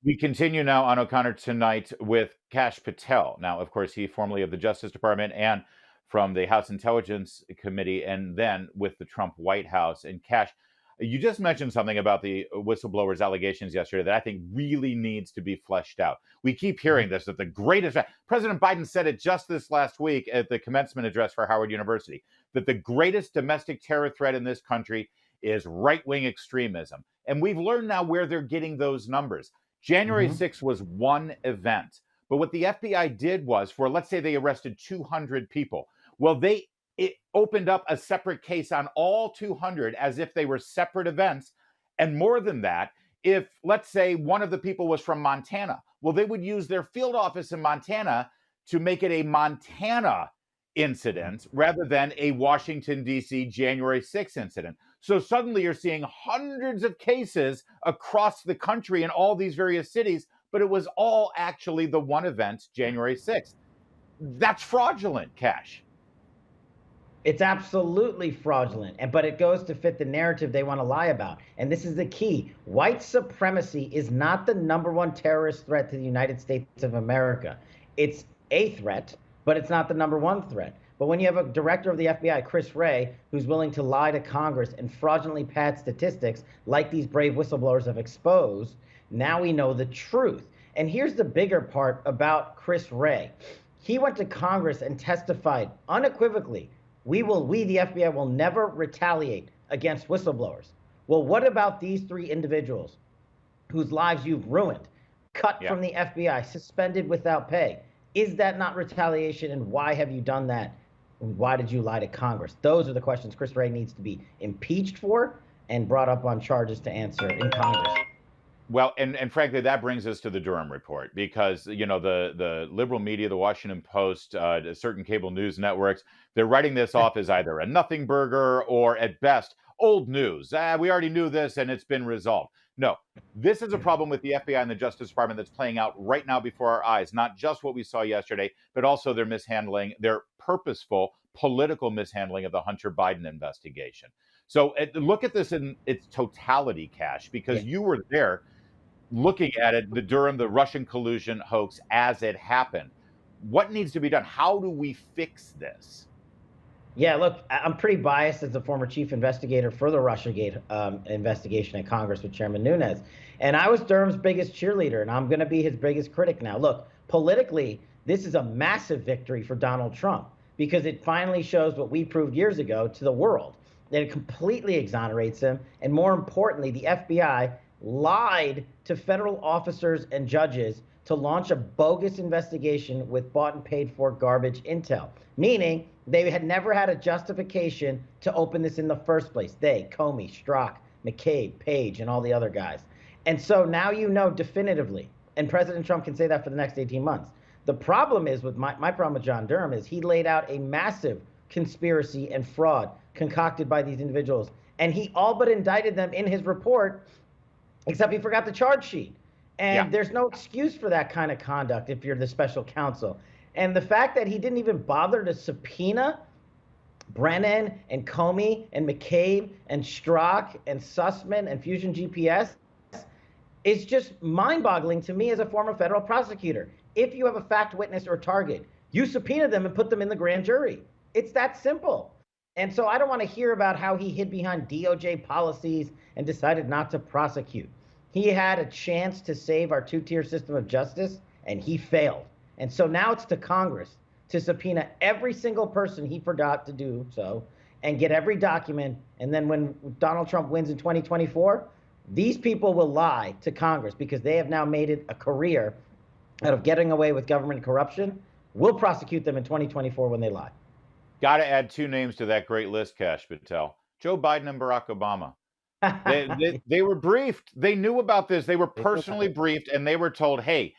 We continue now on O'Connor tonight with Kash Patel. Now, of course, he formerly of the Justice Department and from the House Intelligence Committee, and then with the Trump White House. And Kash, you just mentioned something about the whistleblowers' allegations yesterday that I think really needs to be fleshed out. We keep hearing this that the greatest President Biden said it just this last week at the commencement address for Howard University that the greatest domestic terror threat in this country is right-wing extremism. And we've learned now where they're getting those numbers. January Mhm. 6th was one event. But what the FBI did was, for let's say they arrested 200 people, well, it opened up a separate case on all 200 as if they were separate events. And more than that, if let's say one of the people was from Montana, well, they would use their field office in Montana to make it a Montana incident rather than a Washington, D.C. January 6th incident. So suddenly you're seeing hundreds of cases across the country in all these various cities, but it was all actually the one event, January 6th. That's fraudulent, Kash. It's absolutely fraudulent, but it goes to fit the narrative they want to lie about. And this is the key. White supremacy is not the number one terrorist threat to the United States of America. It's a threat, but it's not the number one threat. But when you have a director of the FBI, Chris Wray, who's willing to lie to Congress and fraudulently pad statistics like these brave whistleblowers have exposed, now we know the truth. And here's the bigger part about Chris Wray. He went to Congress and testified unequivocally, we, the FBI, will never retaliate against whistleblowers. Well, what about these three individuals whose lives you've ruined, cut Yeah. from the FBI, suspended without pay? Is that not retaliation? And why have you done that? And why did you lie to Congress? Those are the questions Chris Wray needs to be impeached for and brought up on charges to answer in Congress. Well, and frankly, that brings us to the Durham report because the liberal media, the Washington Post, certain cable news networks, they're writing this off as either a nothing burger or at best old news. We already knew this and it's been resolved. No, this is a problem with the FBI and the Justice Department that's playing out right now before our eyes. Not just what we saw yesterday, but also their mishandling, their purposeful political mishandling of the Hunter Biden investigation. So look at this in its totality, Cash, Yeah. because you were there looking at it, the Durham, the Russian collusion hoax as it happened. What needs to be done? How do we fix this? Yeah, look, I'm pretty biased as the former chief investigator for the Russiagate investigation at Congress with Chairman Nunes. And I was Durham's biggest cheerleader, and I'm going to be his biggest critic now. Look, politically, this is a massive victory for Donald Trump because it finally shows what we proved years ago to the world that it completely exonerates him. And more importantly, the FBI lied to federal officers and judges to launch a bogus investigation with bought and paid for garbage intel, meaning they had never had a justification to open this in the first place. They, Comey, Strzok, McCabe, Page, and all the other guys. And so now you know definitively, and President Trump can say that for the next 18 months. The problem is with my problem with John Durham is he laid out a massive conspiracy and fraud concocted by these individuals. And he all but indicted them in his report, except he forgot the charge sheet. Yeah. And there's no excuse for that kind of conduct if you're the special counsel. And the fact that he didn't even bother to subpoena Brennan and Comey and McCabe and Strzok and Sussman and Fusion GPS is just mind-boggling to me as a former federal prosecutor. If you have a fact witness or target, you subpoena them and put them in the grand jury. It's that simple. And so I don't want to hear about how he hid behind DOJ policies and decided not to prosecute. He had a chance to save our two-tier system of justice, and he failed. And so now it's to Congress to subpoena every single person he forgot to do so and get every document. And then when Donald Trump wins in 2024, these people will lie to Congress because they have now made it a career out of getting away with government corruption. We'll prosecute them in 2024 when they lie. Got to add two names to that great list, Kash Patel. Joe Biden and Barack Obama. They were briefed. They knew about this. They were personally briefed and they were told, hey,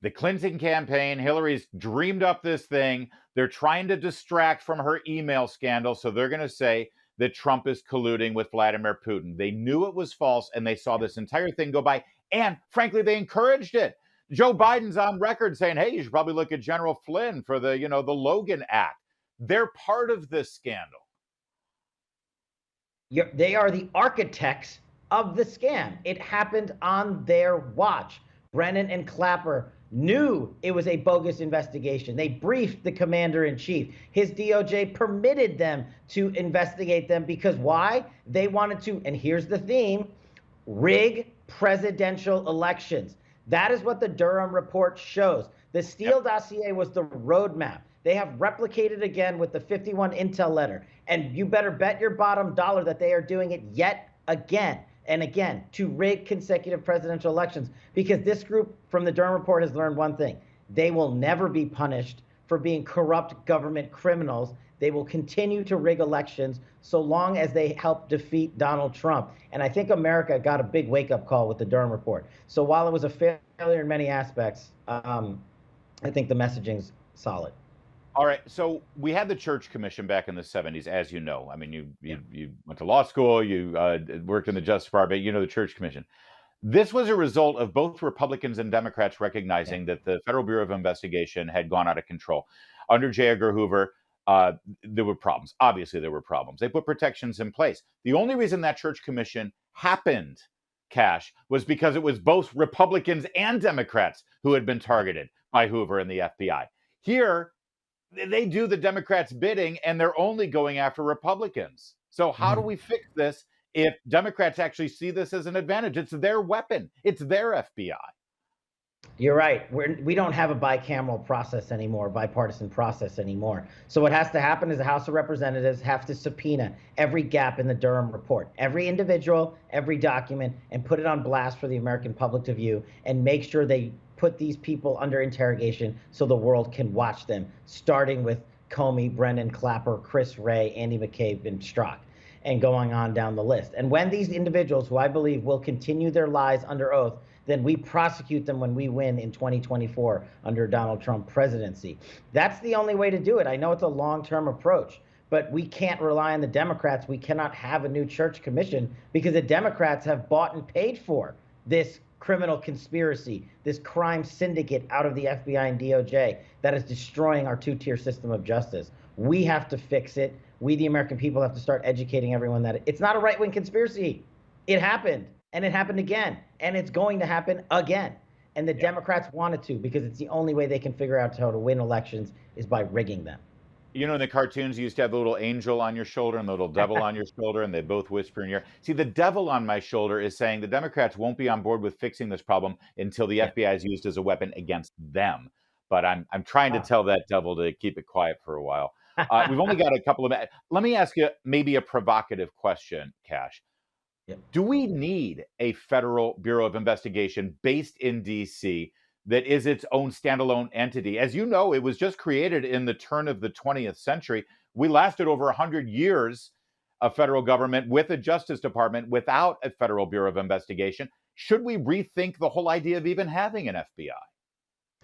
the Clinton campaign, Hillary's dreamed up this thing. They're trying to distract from her email scandal. So they're going to say that Trump is colluding with Vladimir Putin. They knew it was false and they saw this entire thing go by. And frankly, they encouraged it. Joe Biden's on record saying, hey, you should probably look at General Flynn for the Logan Act. They're part of this scandal. They are the architects of the scam. It happened on their watch. Brennan and Clapper knew it was a bogus investigation. They briefed the commander-in-chief. His DOJ permitted them to investigate them because why? They wanted to, and here's the theme, rig presidential elections. That is what the Durham report shows. The Steele dossier was the roadmap. They have replicated again with the 51 intel letter. And you better bet your bottom dollar that they are doing it yet again and again to rig consecutive presidential elections, because this group from the Durham report has learned one thing. They will never be punished for being corrupt government criminals. They will continue to rig elections so long as they help defeat Donald Trump. And I think America got a big wake-up call with the Durham report. So while it was a failure in many aspects, I think the messaging's solid. All right. So we had the Church Commission back in the 70s, as you know. I mean, you went to law school, you worked in the Justice Department, you know the Church Commission. This was a result of both Republicans and Democrats recognizing that the Federal Bureau of Investigation had gone out of control. Under J. Edgar Hoover, there were problems. Obviously, there were problems. They put protections in place. The only reason that Church Commission happened, Kash, was because it was both Republicans and Democrats who had been targeted by Hoover and the FBI. Here, they do the Democrats' bidding, and they're only going after Republicans. So how do we fix this if Democrats actually see this as an advantage? It's their weapon. It's their FBI. You're right. We don't have a bicameral process anymore, bipartisan process anymore. So what has to happen is the House of Representatives have to subpoena every gap in the Durham report, every individual, every document, and put it on blast for the American public to view, and make sure they put these people under interrogation so the world can watch them, starting with Comey, Brennan, Clapper, Chris Wray, Andy McCabe, and Strzok, and going on down the list. And when these individuals, who I believe will continue their lies under oath, then we prosecute them when we win in 2024 under Donald Trump presidency. That's the only way to do it. I know it's a long-term approach, but we can't rely on the Democrats. We cannot have a new Church Commission because the Democrats have bought and paid for this criminal conspiracy, this crime syndicate out of the FBI and DOJ that is destroying our two-tier system of justice. We have to fix it. We, the American people, have to start educating everyone that it's not a right-wing conspiracy. It happened, and it happened again, and it's going to happen again. And the Democrats want it to, because it's the only way they can figure out how to win elections is by rigging them. You know, in the cartoons, you used to have the little angel on your shoulder and the little devil on your shoulder, and they both whisper in your ear. See, the devil on my shoulder is saying the Democrats won't be on board with fixing this problem until the FBI is used as a weapon against them. But I'm trying to tell that devil to keep it quiet for a while. We've only got a couple of minutes. Let me ask you maybe a provocative question, Kash. Yep. Do we need a Federal Bureau of Investigation based in D.C. that is its own standalone entity? As you know, it was just created in the turn of the 20th century. We lasted over 100 years of federal government with a Justice Department without a Federal Bureau of Investigation. Should we rethink the whole idea of even having an FBI?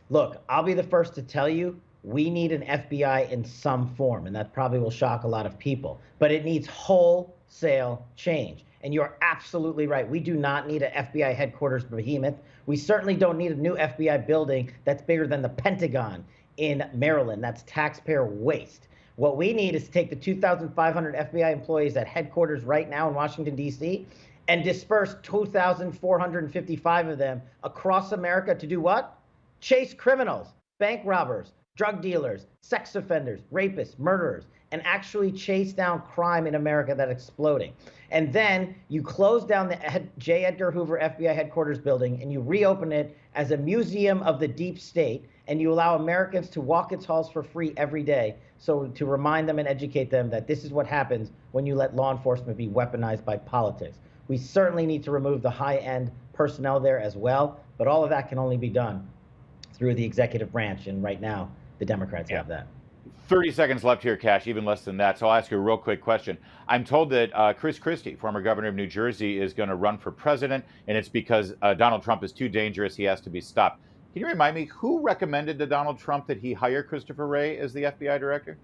Look, I'll be the first to tell you, we need an FBI in some form, and that probably will shock a lot of people, but it needs wholesale change. And you're absolutely right. We do not need an FBI headquarters behemoth. We certainly don't need a new FBI building that's bigger than the Pentagon in Maryland. That's taxpayer waste. What we need is to take the 2,500 FBI employees at headquarters right now in Washington, D.C., and disperse 2,455 of them across America to do what? Chase criminals, bank robbers, drug dealers, sex offenders, rapists, murderers, and actually chase down crime in America that's exploding. And then you close down the J. Edgar Hoover FBI headquarters building and you reopen it as a museum of the deep state, and you allow Americans to walk its halls for free every day. So to remind them and educate them that this is what happens when you let law enforcement be weaponized by politics. We certainly need to remove the high-end personnel there as well, but all of that can only be done through the executive branch, and right now the Democrats have that. 30 seconds left here, Kash, even less than that. So I'll ask you a real quick question. I'm told that Chris Christie, former governor of New Jersey, is going to run for president, and it's because Donald Trump is too dangerous. He has to be stopped. Can you remind me who recommended to Donald Trump that he hire Christopher Wray as the FBI director?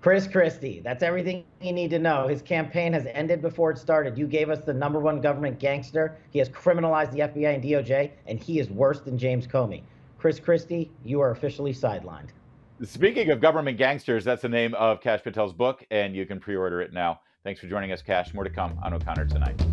Chris Christie. That's everything you need to know. His campaign has ended before it started. You gave us the #1 government gangster. He has criminalized the FBI and DOJ, and he is worse than James Comey. Chris Christie, you are officially sidelined. Speaking of government gangsters, that's the name of Kash Patel's book, and you can pre-order it now. Thanks for joining us, Kash. More to come on O'Connor Tonight.